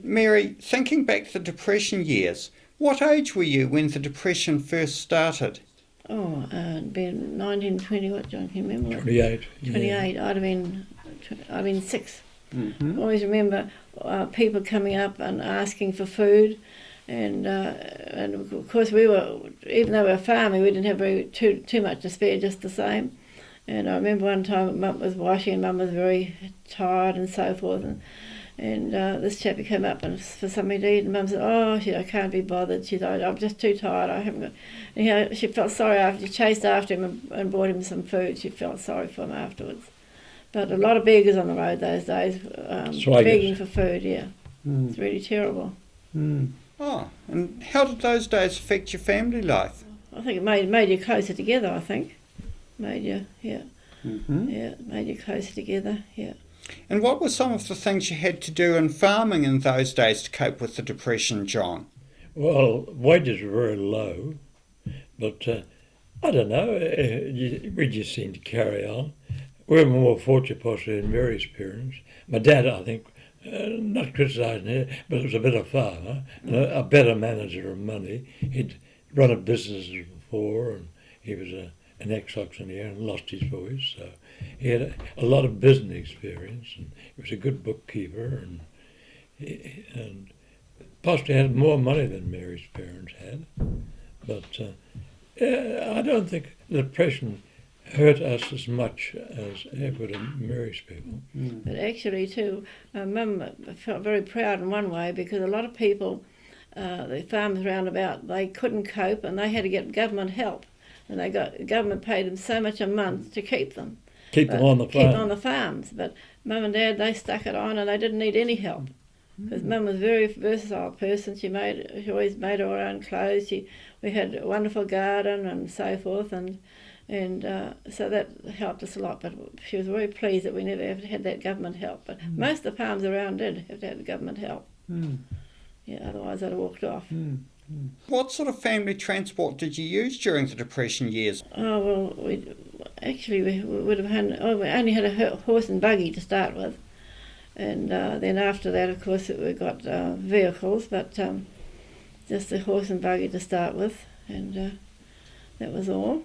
Mary, thinking back to the Depression years, what age were you when the Depression first started? It'd been 1920, what, John, can you remember? 28. 28, I'd have been 6. Mm-hmm. I always remember people coming up and asking for food, and of course we were, even though we were farming, we didn't have too much to spare just the same. And I remember one time Mum was washing and Mum was very tired and so forth, and this chappie came up and for something to eat, and Mum said, I can't be bothered. She said, I'm just too tired, I haven't got... And, she felt sorry after, she chased after him and brought him some food. She felt sorry for him afterwards. But a lot of beggars on the road those days, begging for food, yeah. Mm. It's really terrible. Mm. Oh, and how did those days affect your family life? I think it made you closer together, I think. Made you, yeah. Mm-hmm. Yeah, made you closer together, yeah. And what were some of the things you had to do in farming in those days to cope with the Depression, John? Well, wages were very low, but I don't know, we just seemed to carry on. We were more fortunate possibly in Mary's parents. My dad, I think, not criticising it, but he was a better farmer, and a better manager of money. He'd run a business before, and he was an ex-auctioneer and lost his voice, so he had a lot of business experience, and he was a good bookkeeper, and possibly had more money than Mary's parents had. But I don't think the Depression hurt us as much as it would have Mary's people. Mm. But actually too, Mum felt very proud in one way because a lot of people, the farmers round about, they couldn't cope and they had to get government help. And the government paid them so much a month to keep them. Keep them on the farm. Keep them on the farms. But Mum and Dad, they stuck it on and they didn't need any help. Because Mum was a very versatile person. She always made her own clothes. We had a wonderful garden and so forth, and so that helped us a lot. But she was very pleased that we never ever had that government help. But most of the farms around did have to have the government help. Mm. Yeah, otherwise they'd have walked off. Mm. What sort of family transport did you use during the Depression years? Oh, well, we would have had, we only had a horse and buggy to start with. And then after that, of course, we got vehicles, but just the horse and buggy to start with, and that was all.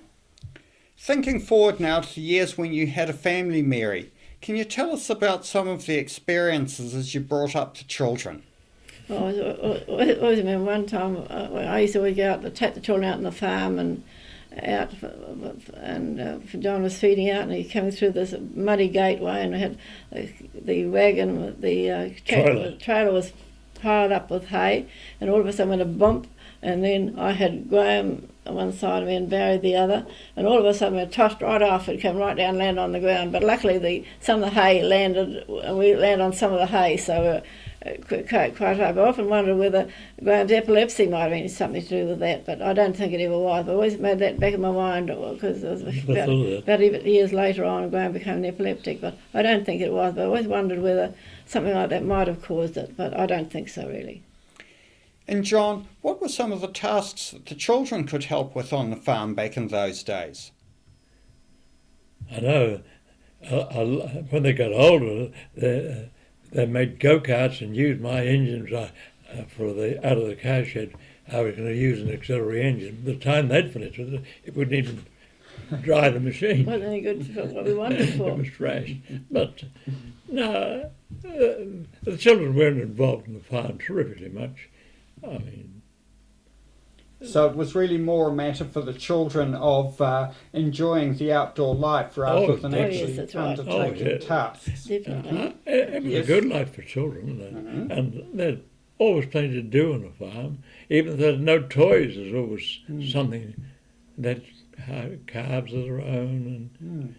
Thinking forward now to the years when you had a family, Mary, can you tell us about some of the experiences as you brought up the children? Well, I always remember one time I used to always go out to take the children out on the farm and out, and John was feeding out and he came through this muddy gateway and we had the wagon, the trailer was piled up with hay, and all of a sudden went a bump, and then I had Graham on one side of me and Barry the other, and all of a sudden we were tossed right off and came right down and landed on the ground. But luckily some of the hay landed, and we landed on some of the hay, so quite high. I often wondered whether Graham's epilepsy might have been something to do with that, but I don't think it ever was. I always made that back in my mind because it was about years later on Graham became an epileptic, but I don't think it was. But I always wondered whether something like that might have caused it, but I don't think so really. And John, what were some of the tasks that the children could help with on the farm back in those days? I know, when they got older, they made go-karts and used my engines out of the cow shed. I was going to use an auxiliary engine. By the time they'd finished with it, it wouldn't even drive the machine. Wasn't any good for what we wanted for. It was trash. But no, the children weren't involved in the farm terrifically much. I mean, so it was really more a matter for the children of enjoying the outdoor life rather than actually undertaking tasks. Definitely. It was a good life for children, and there's always plenty to do on the farm. Even if there's no toys, there's always something that calves of their own.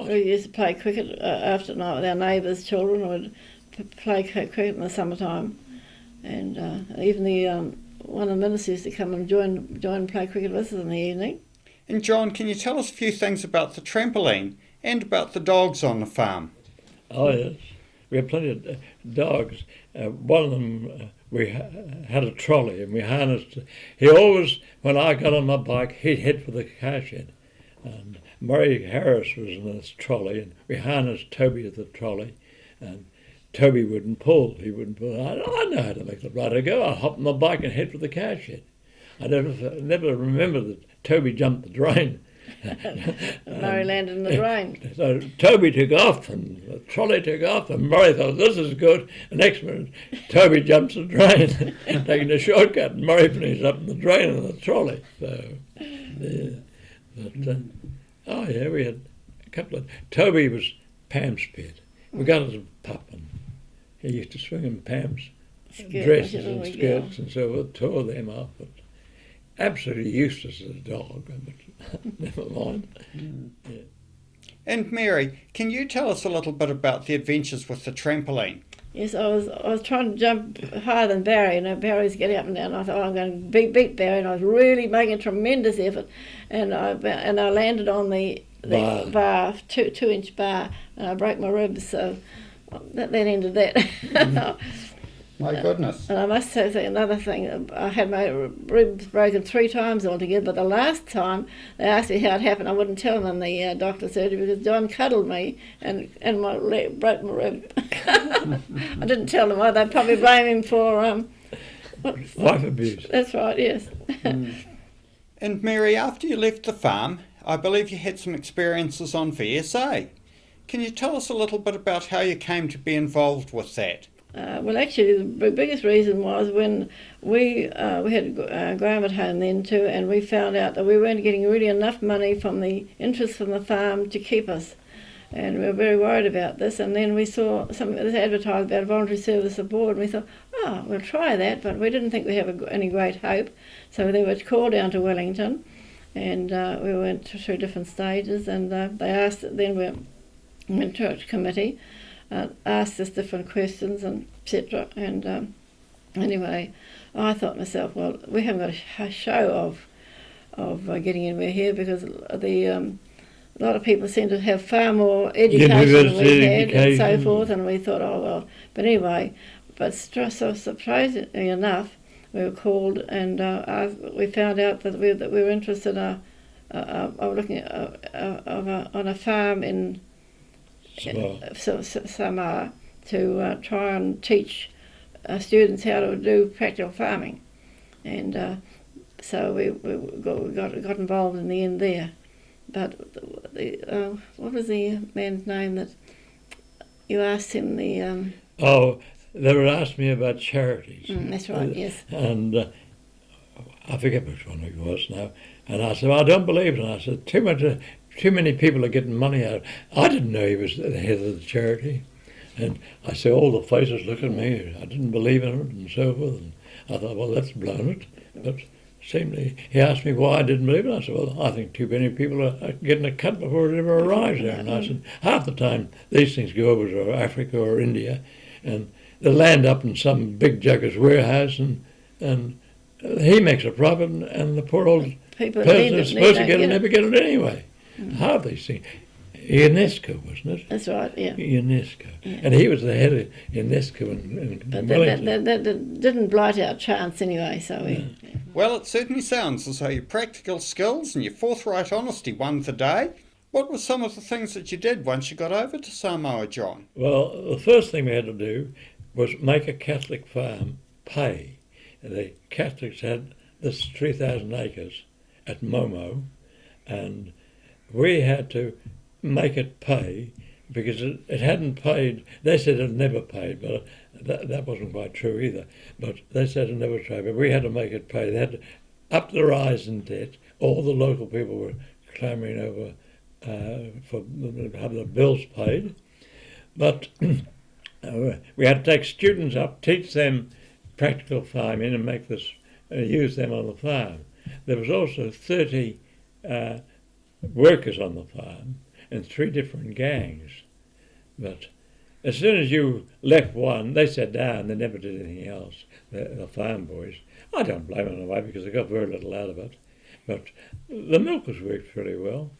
We used to play cricket after night with our neighbours' children. We'd play cricket in the summertime, and even one of the ministers used to come and join and play cricket with us in the evening. And John, can you tell us a few things about the trampoline and about the dogs on the farm? Oh yes, we had plenty of dogs. One of them, we had a trolley and we harnessed. He always, when I got on my bike, he'd head for the car shed. And Murray Harris was in this trolley, and we harnessed Toby at the trolley. And Toby wouldn't pull. He wouldn't pull. I know how to make the bladder go. I hop on my bike and head for the cowshed. I never remember that Toby jumped the drain. Murray landed in the drain. So Toby took off and the trolley took off and Murray thought, this is good. The next minute, Toby jumps the drain, taking a shortcut, and Murray finished up in the drain in the trolley. So, yeah. But, we had a couple of... Toby was Pam's pet. We got as a pup, and he used to swing in Pam's dresses and skirts and so forth, tore them off. But absolutely useless as a dog, but never mind. Yeah. And Mary, can you tell us a little bit about the adventures with the trampoline? Yes, I was trying to jump higher than Barry. Barry's getting up and down. I thought, I'm going to beat Barry, and I was really making a tremendous effort. And I landed on the bar, 2-inch bar, and I broke my ribs. So that ended that. My goodness. And I must say another thing, I had my ribs broken 3 times altogether, but the last time they asked me how it happened, I wouldn't tell them in the doctor's surgery because John cuddled me and broke my rib. I didn't tell them. They'd probably blame him for... wife abuse. That's right, yes. And Mary, after you left the farm, I believe you had some experiences on VSA. Can you tell us a little bit about how you came to be involved with that? Well, actually, the biggest reason was when we had Graham at home then too, and we found out that we weren't getting really enough money from the interest from the farm to keep us. And we were very worried about this. And then we saw something that was advertised about voluntary service aboard, and we thought, we'll try that, but we didn't think we have any great hope. So they were called down to Wellington, and we went through different stages, and they asked, then we went to a committee, asked us different questions and etc. And anyway, I thought to myself, well, we haven't got a show of getting anywhere here because a lot of people seem to have far more education than we had and so forth. And we thought, oh well. But anyway, so surprisingly enough, we were called and we found out that we were interested in on a farm in Samoa to try and teach students how to do practical farming, and so we got involved in the end there. But what was the man's name that you asked him? They were asking me about charities. That's right, yes. And I forget which one it was now. And I said, well, I don't believe it. And I said, too many people are getting money out. I didn't know he was the head of the charity. And I saw all the faces look at me. I didn't believe in it and so forth. And I thought, well, that's blown it. But he asked me why I didn't believe it. I said, well, I think too many people are getting a cut before it ever arrives there. And I said, half the time these things go over to Africa or India and they land up in some big jugger's warehouse and he makes a profit and the poor old person is supposed to get it never get it anyway. Half these things. UNESCO, wasn't it? That's right, yeah. UNESCO. Yeah. And he was the head of UNESCO in Wellington. That didn't blight our chance anyway, so we... Yeah. Well, it certainly sounds as though your practical skills and your forthright honesty won the day. What were some of the things that you did once you got over to Samoa, John? Well, the first thing we had to do was make a Catholic farm pay. The Catholics had this 3,000 acres at Momo, and we had to make it pay because it hadn't paid. They said it never paid, but that wasn't quite true either. But they said it never paid, but we had to make it pay. They had to up the rise in debt. All the local people were clamouring over for have the bills paid. But we had to take students up, teach them practical farming and make this use them on the farm. There was also 30 workers on the farm and 3 different gangs. But as soon as you left one, they sat down. They never did anything else, the farm boys. I don't blame them in a way because they got very little out of it. But the milkers worked pretty well.